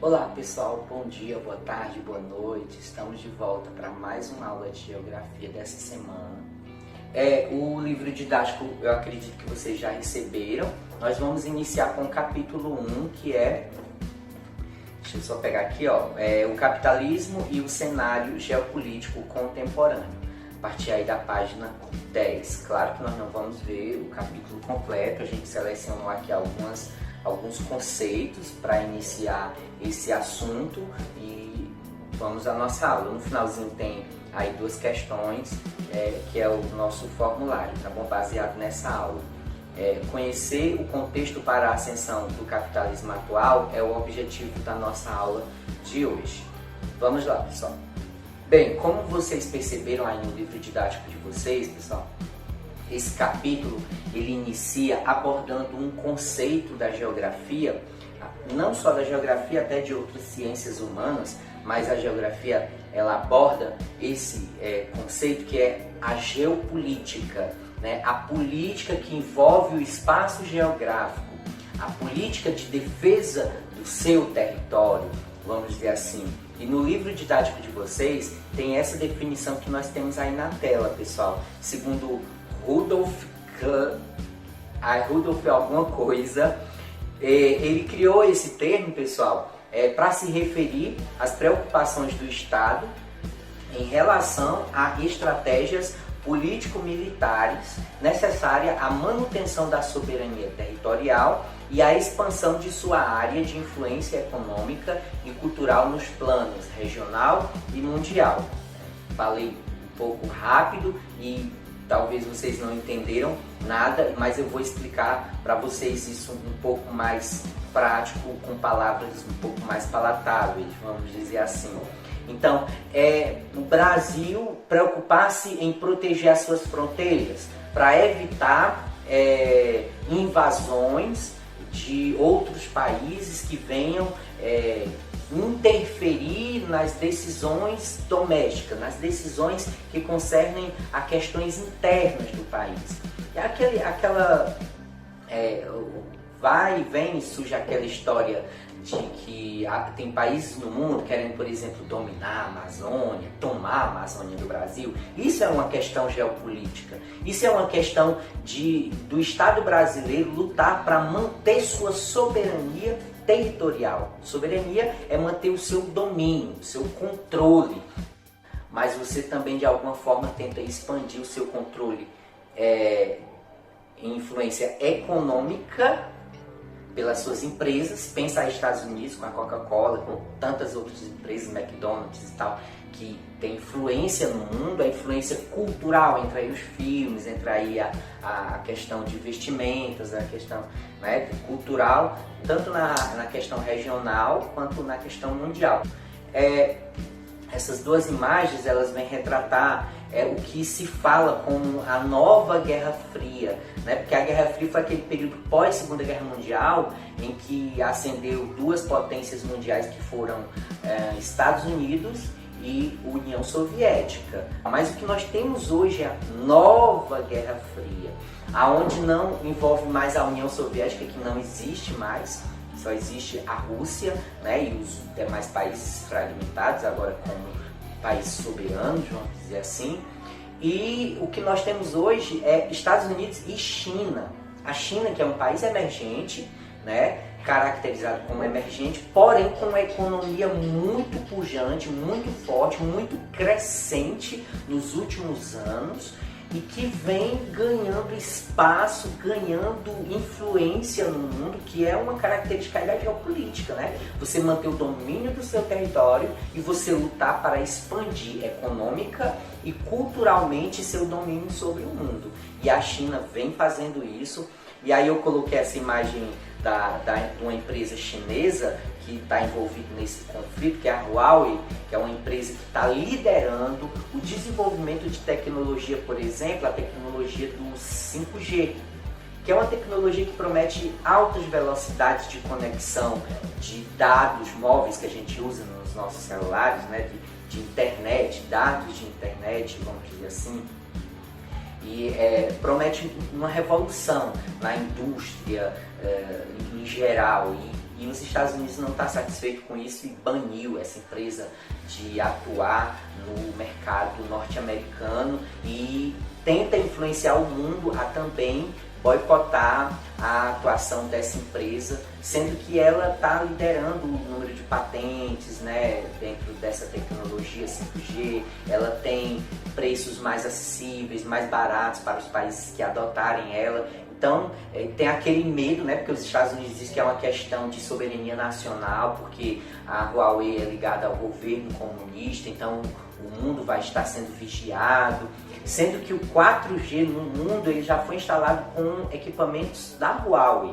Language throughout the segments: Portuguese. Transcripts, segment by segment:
Olá pessoal, bom dia, boa tarde, boa noite. Estamos de volta para mais uma aula de geografia dessa semana. O livro didático eu acredito que vocês já receberam. Nós vamos iniciar com o capítulo 1, que deixa eu só pegar aqui, o capitalismo e o cenário geopolítico contemporâneo. A partir aí da página 10. Claro que nós não vamos ver o capítulo completo, a gente selecionou aqui alguns conceitos para iniciar esse assunto e vamos à nossa aula. No finalzinho tem aí duas questões, que é o nosso formulário, tá bom? Baseado nessa aula. Conhecer o contexto para a ascensão do capitalismo atual é o objetivo da nossa aula de hoje. Vamos lá, pessoal. Bem, como vocês perceberam aí no livro didático de vocês, pessoal, esse capítulo ele inicia abordando um conceito da geografia, não só da geografia, até de outras ciências humanas, mas a geografia ela aborda esse conceito que é a geopolítica, né? A política que envolve o espaço geográfico, a política de defesa do seu território, vamos dizer assim. E no livro didático de vocês tem essa definição que nós temos aí na tela, pessoal. Segundo Rudolf alguma coisa, ele criou esse termo, pessoal, para se referir às preocupações do Estado em relação a estratégias político-militares necessárias à manutenção da soberania territorial e à expansão de sua área de influência econômica e cultural nos planos regional e mundial. Falei um pouco rápido e talvez vocês não entenderam nada, mas eu vou explicar para vocês isso um pouco mais prático, com palavras um pouco mais palatáveis, vamos dizer assim. Então, o Brasil preocupar-se em proteger as suas fronteiras para evitar invasões de outros países que venham interferir nas decisões domésticas, nas decisões que concernem a questões internas do país. E vai e vem, surge aquela história de que tem países no mundo querendo, por exemplo, dominar a Amazônia, tomar a Amazônia do Brasil. Isso é uma questão geopolítica. Isso é uma questão do Estado brasileiro lutar para manter sua soberania territorial. Soberania é manter o seu domínio, o seu controle. Mas você também, de alguma forma, tenta expandir o seu controle em influência econômica pelas suas empresas. Pensa aí Estados Unidos com a Coca-Cola, com tantas outras empresas, McDonald's e tal, que tem influência no mundo, a influência cultural, entra aí os filmes, entra aí a questão de vestimentas, a questão cultural, tanto na questão regional quanto na questão mundial. Essas duas imagens elas vêm retratar o que se fala como a nova Guerra Fria, né? Porque a Guerra Fria foi aquele período pós-Segunda Guerra Mundial em que ascendeu duas potências mundiais que foram Estados Unidos e União Soviética. Mas o que nós temos hoje é a nova Guerra Fria, aonde não envolve mais a União Soviética, que não existe mais, só existe a Rússia, né? E os demais países fragmentados agora como países soberanos, vamos dizer assim. E o que nós temos hoje é Estados Unidos e China. A China, que é um país emergente, né, caracterizado como emergente, porém com uma economia muito pujante, muito forte, muito crescente nos últimos anos e que vem ganhando espaço, ganhando influência no mundo, que é uma característica da geopolítica, né? Você manter o domínio do seu território e você lutar para expandir econômica e culturalmente seu domínio sobre o mundo. E a China vem fazendo isso. E aí eu coloquei essa imagem de uma empresa chinesa que está envolvida nesse conflito, que é a Huawei, que é uma empresa que está liderando o desenvolvimento de tecnologia, por exemplo, a tecnologia do 5G, que é uma tecnologia que promete altas velocidades de conexão de dados móveis que a gente usa nos nossos celulares, né, de internet, dados de internet, vamos dizer assim. E promete uma revolução na indústria em geral e E os Estados Unidos não está satisfeito com isso e baniu essa empresa de atuar no mercado norte-americano e tenta influenciar o mundo a também boicotar a atuação dessa empresa, sendo que ela está liderando o número de patentes, né, dentro dessa tecnologia 5G. Ela tem preços mais acessíveis, mais baratos para os países que adotarem ela. Então, tem aquele medo, né, porque os Estados Unidos dizem que é uma questão de soberania nacional, porque a Huawei é ligada ao governo comunista, então o mundo vai estar sendo vigiado, sendo que o 4G no mundo ele já foi instalado com equipamentos da Huawei.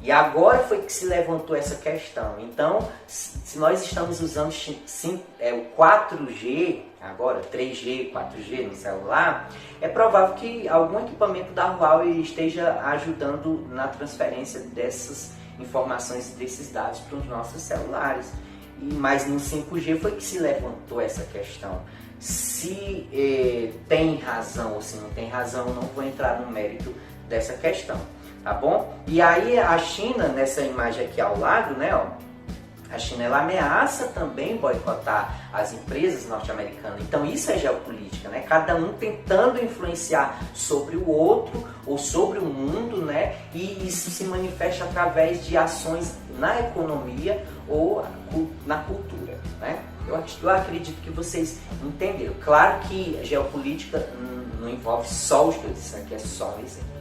E agora foi que se levantou essa questão. Então, se nós estamos usando o 4G, agora 3G, 4G no celular, é provável que algum equipamento da Huawei esteja ajudando na transferência dessas informações e desses dados para os nossos celulares. Mas no 5G foi que se levantou essa questão. Se tem razão ou se não tem razão, não vou entrar no mérito dessa questão. Tá bom? E aí a China, nessa imagem aqui ao lado, né, ó, a China ela ameaça também boicotar as empresas norte-americanas. Então isso é geopolítica, né? Cada um tentando influenciar sobre o outro ou sobre o mundo, né? E isso se manifesta através de ações na economia ou na cultura, né? Eu acredito que vocês entenderam. Claro que a geopolítica não envolve só os dois, isso aqui é só um exemplo.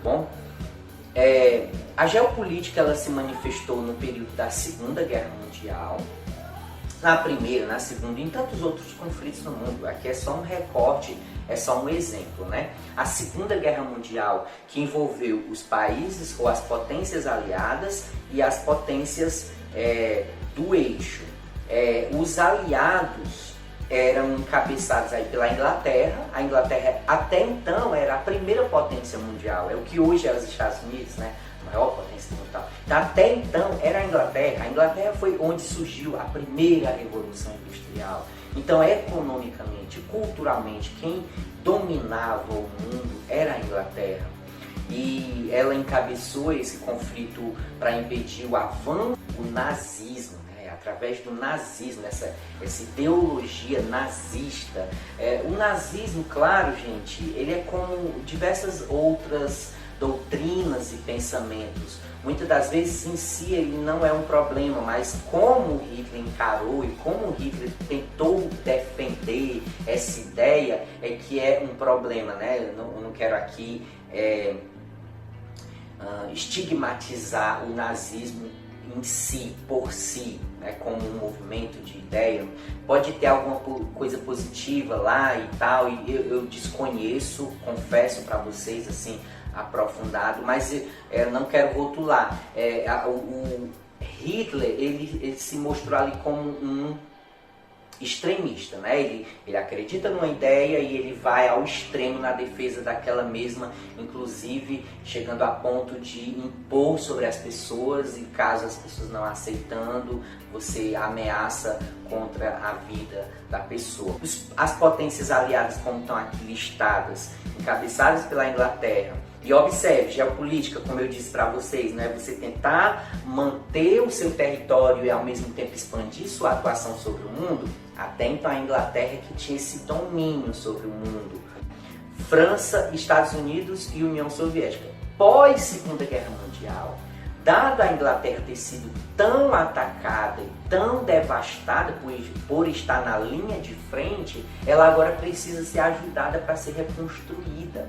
Bom, a geopolítica ela se manifestou no período da Segunda Guerra Mundial, na Primeira, na Segunda e em tantos outros conflitos no mundo. Aqui é só um recorte, é só um exemplo, né? A Segunda Guerra Mundial, que envolveu os países ou as potências aliadas e as potências do eixo. Os aliados eram encabeçados aí pela Inglaterra. A Inglaterra até então era a primeira potência mundial, é o que hoje é os Estados Unidos, né? A maior potência mundial. Então, até então era a Inglaterra. A Inglaterra foi onde surgiu a primeira revolução industrial. Então, economicamente, culturalmente, quem dominava o mundo era a Inglaterra. E ela encabeçou esse conflito para impedir o avanço do nazismo. Através do nazismo, essa ideologia nazista. O nazismo, claro, gente, ele é como diversas outras doutrinas e pensamentos. Muitas das vezes em si ele não é um problema, mas como Hitler encarou e como Hitler tentou defender essa ideia é que é um problema, né? Eu não quero aqui estigmatizar o nazismo em si, por si, né, como um movimento de ideia. Pode ter alguma coisa positiva lá e tal, e eu desconheço, confesso para vocês assim, aprofundado, mas eu não quero rotular. O Hitler, ele se mostrou ali como um extremista, né? Ele acredita numa ideia e ele vai ao extremo na defesa daquela mesma, inclusive chegando a ponto de impor sobre as pessoas, e caso as pessoas não aceitando, você ameaça contra a vida da pessoa. As potências aliadas, como estão aqui listadas, encabeçadas pela Inglaterra. E observe, geopolítica, como eu disse para vocês, né? Você tentar manter o seu território e ao mesmo tempo expandir sua atuação sobre o mundo. Até então a Inglaterra que tinha esse domínio sobre o mundo. França, Estados Unidos e União Soviética. Pós Segunda Guerra Mundial, dado a Inglaterra ter sido tão atacada e tão devastada por estar na linha de frente, ela agora precisa ser ajudada para ser reconstruída.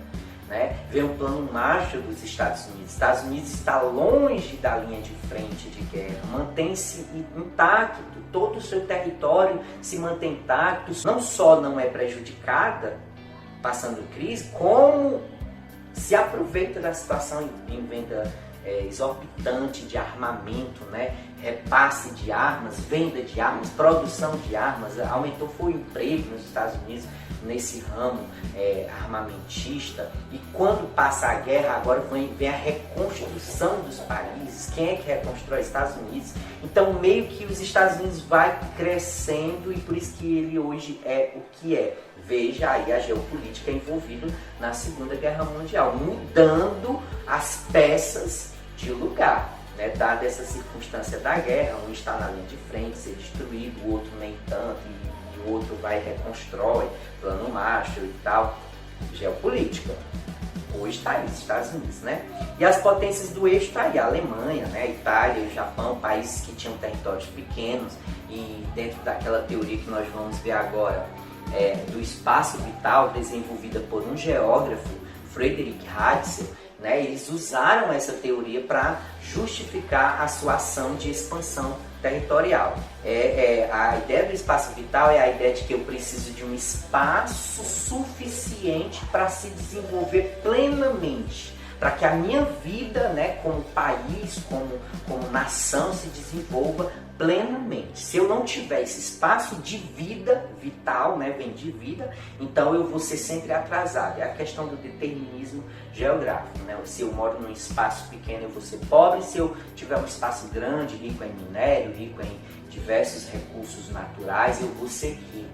Né? Vem o plano Marshall dos Estados Unidos. Os Estados Unidos está longe da linha de frente de guerra, mantém-se intacto, todo o seu território se mantém intacto, não só não é prejudicada passando crise, como se aproveita da situação em venda exorbitante de armamento, né? repasse de armas, venda de armas, produção de armas, aumentou foi o emprego nos Estados Unidos nesse ramo armamentista. E quando passa a guerra, agora vem a reconstrução dos países. Quem é que reconstrói? Estados Unidos. Então meio que os Estados Unidos vai crescendo e por isso que ele hoje é o que é. Veja aí a geopolítica envolvida na Segunda Guerra Mundial, mudando as peças de lugar. Né, dada essa circunstância da guerra, um está na linha de frente, ser destruído, o outro nem tanto, e o outro vai e reconstrói, plano Marshall e tal. Geopolítica. Hoje está aí, os Estados Unidos, né? E as potências do eixo está aí, a Alemanha, né? A Itália, o Japão, países que tinham territórios pequenos, e dentro daquela teoria que nós vamos ver agora, do espaço vital, desenvolvida por um geógrafo, Friedrich Ratzel, né, eles usaram essa teoria para justificar a sua ação de expansão territorial. A ideia do espaço vital é a ideia de que eu preciso de um espaço suficiente para se desenvolver plenamente, para que a minha vida, né, como país, como nação, se desenvolva plenamente. Se eu não tiver esse espaço de vida vital, né, vem de vida, então eu vou ser sempre atrasado. É a questão do determinismo geográfico, né? Se eu moro num espaço pequeno, eu vou ser pobre. Se eu tiver um espaço grande, rico em minério, rico em diversos recursos naturais, eu vou ser rico.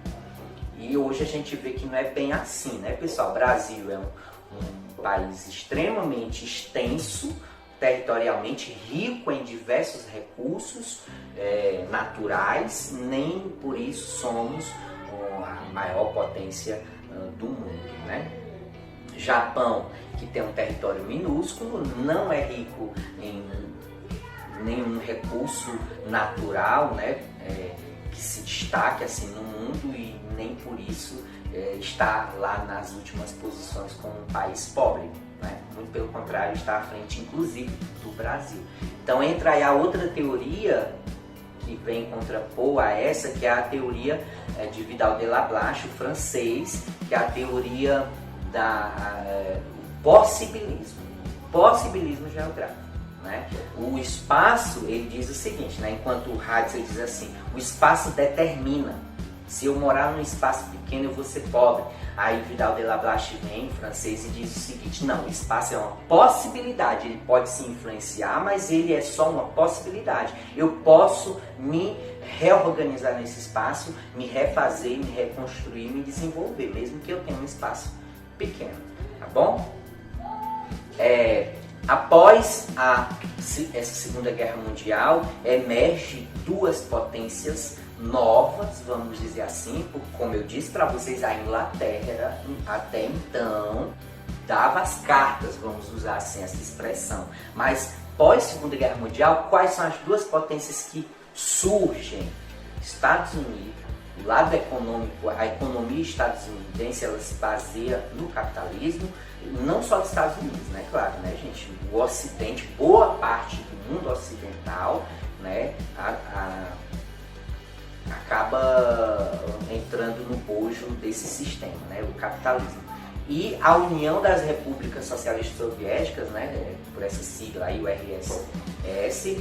E hoje a gente vê que não é bem assim, né, pessoal? O Brasil é um país extremamente extenso, territorialmente rico em diversos recursos naturais, nem por isso somos a maior potência do mundo, né? Japão, que tem um território minúsculo, não é rico em nenhum recurso natural, né, que se destaque assim no mundo, e nem por isso está lá nas últimas posições como um país pobre. Né? Muito pelo contrário, está à frente, inclusive, do Brasil. Então entra aí a outra teoria que vem contrapor a essa, que é a teoria de Vidal de la Blache, o francês, que é a teoria da possibilismo geográfico. Né? O espaço, ele diz o seguinte, né? Enquanto o Ratzel diz assim, o espaço determina. Se eu morar num espaço pequeno, eu vou ser pobre. Aí Vidal de la Blache vem, francês, e diz o seguinte, não, o espaço é uma possibilidade, ele pode se influenciar, mas ele é só uma possibilidade. Eu posso me reorganizar nesse espaço, me refazer, me reconstruir, me desenvolver, mesmo que eu tenha um espaço pequeno, tá bom? Após essa Segunda Guerra Mundial, emerge duas potências novas, vamos dizer assim, como eu disse para vocês, a Inglaterra até então dava as cartas, vamos usar assim essa expressão, mas pós Segunda Guerra Mundial, quais são as duas potências que surgem? Estados Unidos, o lado econômico, a economia estadunidense, ela se baseia no capitalismo, não só dos Estados Unidos, né, claro, né, gente, o Ocidente, boa parte do mundo ocidental, né, acaba entrando no bojo desse sistema, né, o capitalismo. E a União das Repúblicas Socialistas Soviéticas, né, por essa sigla aí, o RSS,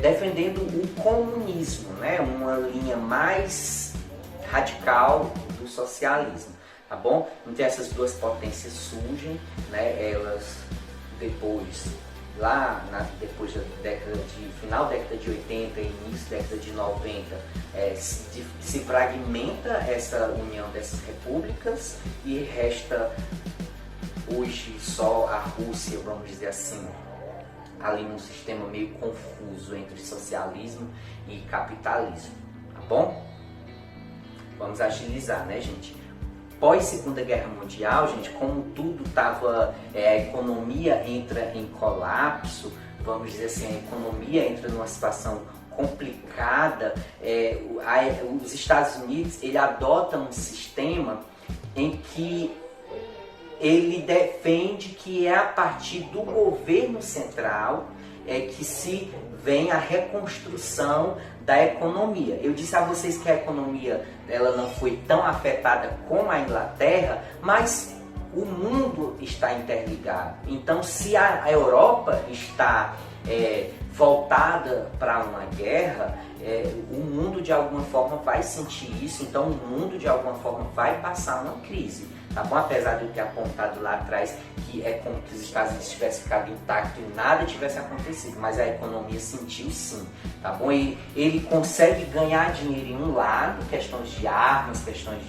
defendendo o comunismo, né, uma linha mais radical do socialismo, tá bom? Então essas duas potências surgem, né, elas depois depois da final da década de 80 e início da década de 90, se fragmenta essa união dessas repúblicas e resta hoje só a Rússia, vamos dizer assim, ali num sistema meio confuso entre socialismo e capitalismo, tá bom? Vamos agilizar, né, gente? Pós Segunda Guerra Mundial, gente, como tudo estava, a economia entra em colapso, vamos dizer assim, a economia entra numa situação complicada, os Estados Unidos, ele adota um sistema em que ele defende que é a partir do governo central que se vem a reconstrução da economia. Eu disse a vocês que a economia ela não foi tão afetada como a Inglaterra, mas o mundo está interligado. Então, se a Europa está voltada para uma guerra, o mundo de alguma forma vai sentir isso, então o mundo de alguma forma vai passar uma crise, tá bom? Apesar de eu ter apontado lá atrás que é como se os Estados Unidos tivessem ficado intacto e nada tivesse acontecido, mas a economia sentiu sim, tá bom? E ele consegue ganhar dinheiro em um lado, questões de armas, questões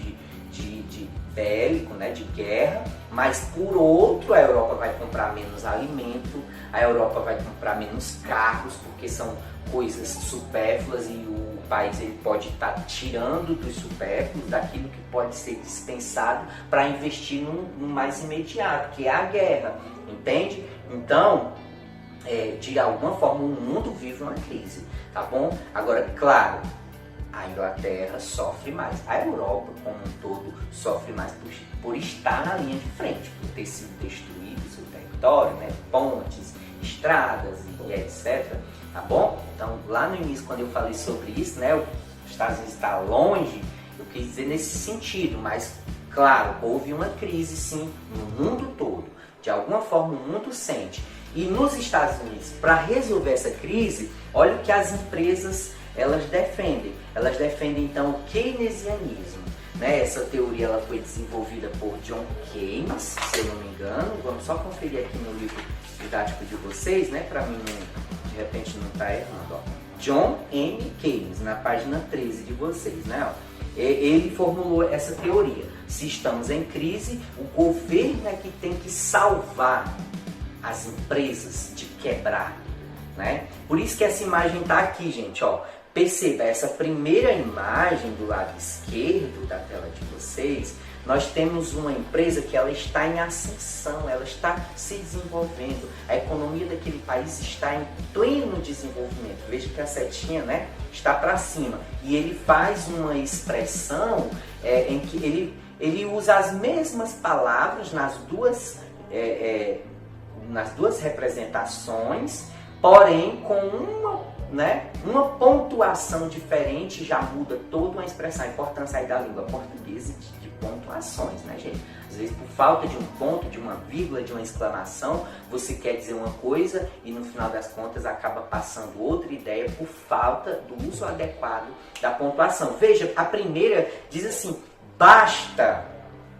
de bélico, né, de guerra, mas por outro a Europa vai comprar menos alimento, a Europa vai comprar menos carros, porque são coisas supérfluas e o país ele pode estar tirando dos supérfluos, daquilo que pode ser dispensado para investir no mais imediato, que é a guerra, entende? Então, de alguma forma o mundo vive uma crise, tá bom? Agora, claro, a Inglaterra sofre mais, a Europa como um todo sofre mais por estar na linha de frente, por ter sido destruído o seu território, né? Pontes, estradas e etc, tá bom? Então lá no início, quando eu falei sobre isso, né, os Estados Unidos está longe, eu quis dizer nesse sentido, mas claro, houve uma crise sim no mundo todo, de alguma forma o mundo sente, e nos Estados Unidos, para resolver essa crise, olha o que as empresas elas defendem então o keynesianismo, né? Essa teoria ela foi desenvolvida por John Keynes, se eu não me engano, vamos só conferir aqui no livro didático de vocês, né? Para mim de repente não está errando, ó. John M. Keynes, na página 13 de vocês, né? Ó. Ele formulou essa teoria. Se estamos em crise, o governo é que tem que salvar as empresas de quebrar, né? Por isso que essa imagem está aqui, gente, ó. Perceba, essa primeira imagem do lado esquerdo da tela de vocês, nós temos uma empresa que ela está em ascensão, ela está se desenvolvendo, a economia daquele país está em pleno desenvolvimento. Veja que a setinha, né, está para cima, e ele faz uma expressão em que ele usa as mesmas palavras nas duas representações, porém com uma pontuação diferente já muda toda uma expressão. A importância aí da língua portuguesa de pontuações, né, gente? Às vezes por falta de um ponto, de uma vírgula, de uma exclamação, você quer dizer uma coisa e no final das contas acaba passando outra ideia por falta do uso adequado da pontuação. Veja, a primeira diz assim: basta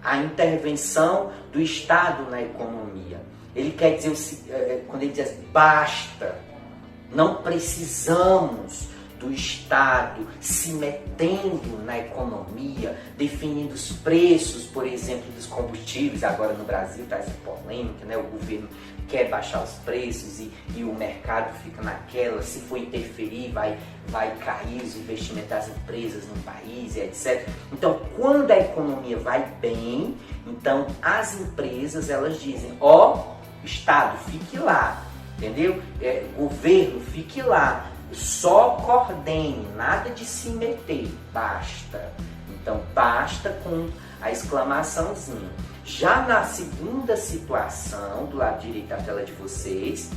a intervenção do Estado na economia. Ele quer dizer, quando ele diz basta, não precisamos do Estado se metendo na economia, definindo os preços, por exemplo, dos combustíveis. Agora no Brasil está essa polêmica, né? O governo quer baixar os preços e o mercado fica naquela, se for interferir vai cair os investimentos das empresas no país e etc. Então, quando a economia vai bem, então as empresas elas dizem, Estado, fique lá. Entendeu? Governo, fique lá, só coordene, nada de se meter, basta. Então, basta com a exclamaçãozinha. Já na segunda situação, do lado direito da tela de vocês,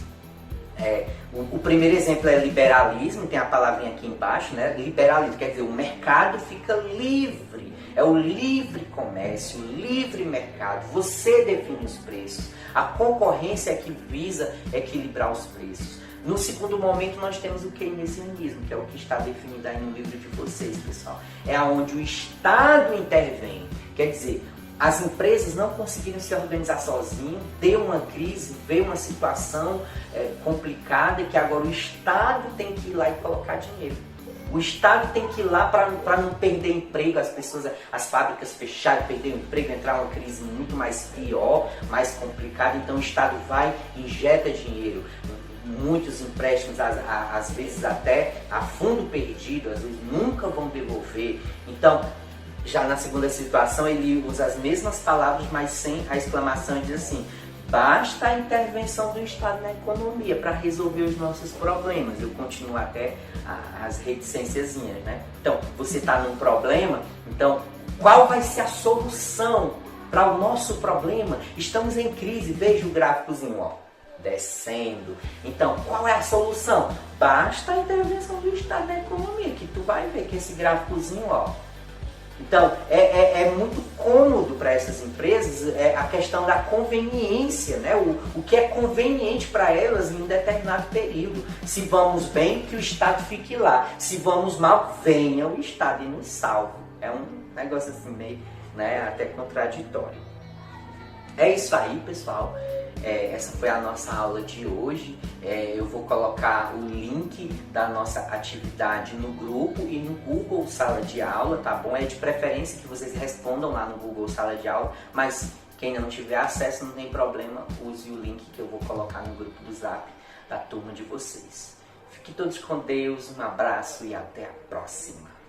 o primeiro exemplo é liberalismo, tem a palavrinha aqui embaixo, né? Liberalismo, quer dizer, o mercado fica livre, é o livre comércio, o livre mercado, você define os preços, a concorrência é que visa equilibrar os preços. No segundo momento nós temos o keynesianismo, que é o que está definido aí no livro de vocês, pessoal. É onde o Estado intervém, quer dizer, as empresas não conseguiram se organizar sozinhas, deu uma crise, veio uma situação complicada que agora o Estado tem que ir lá e colocar dinheiro. O Estado tem que ir lá para não perder emprego, as fábricas fecharem, perder o emprego, entrar uma crise muito mais pior, mais complicada. Então o Estado vai, injeta dinheiro, muitos empréstimos, às vezes até a fundo perdido, às vezes nunca vão devolver. Então, já na segunda situação, ele usa as mesmas palavras, mas sem a exclamação, e diz assim: basta a intervenção do Estado na economia para resolver os nossos problemas. Eu continuo até as reticênciazinhas, né? Então, você está num problema, então qual vai ser a solução para o nosso problema? Estamos em crise, veja o gráficozinho, ó, descendo. Então, qual é a solução? Basta a intervenção do Estado na economia, que tu vai ver que esse gráficozinho, ó, Então, é muito cômodo para essas empresas a questão da conveniência, né? O que é conveniente para elas em um determinado período. Se vamos bem, que o Estado fique lá. Se vamos mal, venha o Estado e nos salve. É um negócio assim meio, né, até contraditório. É isso aí, pessoal. Essa foi a nossa aula de hoje. Eu vou colocar o link da nossa atividade no grupo e no Google Sala de Aula, tá bom? É de preferência que vocês respondam lá no Google Sala de Aula, mas quem não tiver acesso não tem problema, use o link que eu vou colocar no grupo do Zap da turma de vocês. Fiquem todos com Deus, um abraço e até a próxima.